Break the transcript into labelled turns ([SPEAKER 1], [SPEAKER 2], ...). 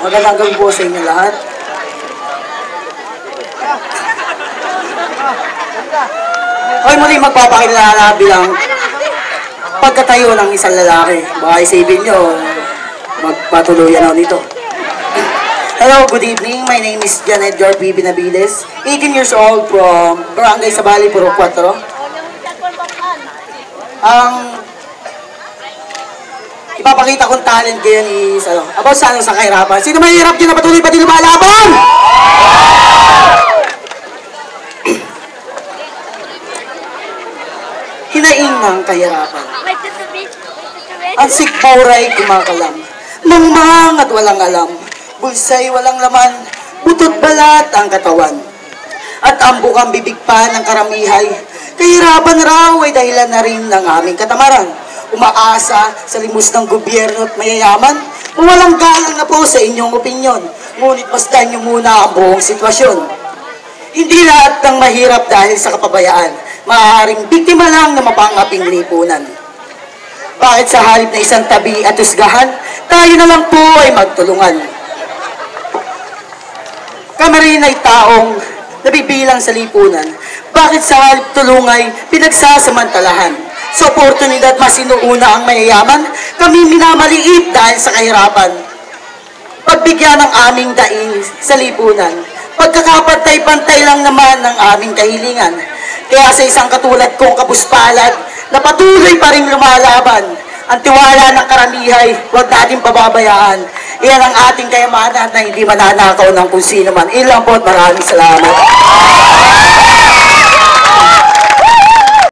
[SPEAKER 1] Magandang gabi po sa inyo lahat. Okay, muli magpapakilala bilang pagkatayo ng isang lalaki. Baka isipin nyo, magpatuluyan ako nito. Hello, good evening. My name is John Edgar P. Binabiles, 18 years old from Barangay Sabali, Puro 4. Ang ipapakita kong talent ngayon is about sa kahirapan. Sino mahirap dyan na patuloy pa din lumalaban? Hinaing ng kahirapan. Ang sikmauray kumakalam. Mangmang at walang alam. Bulsay walang laman. Butot balat ang katawan. At ang bukang bibig pa ng karamihay. Kahirapan raw ay dahilan na rin ng aming katamaran. Umaasa sa limos ng gobyerno at mayayaman. Walang galang na po sa inyong opinyon. Ngunit bastan nyo muna ang buong sitwasyon. Hindi lahat ng mahirap dahil sa kapabayaan. Maaaring biktima lang na mapangaping lipunan. Bakit sa halip na isang tabi at husgahan, tayo na lang po ay magtulungan. Kami rin ay taong nabibilang sa lipunan. Bakit sa halip tulungay pinagsasamantalahan? Sa oportunidad mas inuuna ang mayayaman, kami minamaliit dahil sa kahirapan. Pagbigyan ng aming daing sa lipunan, pagkakapantay-pantay lang naman ng aming kahilingan. Kaya sa isang katulad kong kapuspalad, na patuloy pa rin lumalaban, ang tiwala ng karamihay, huwag natin pababayaan. Iyan ang ating kayamanan na hindi mananakaw ng kung sino man. Ilang po at maraming salamat.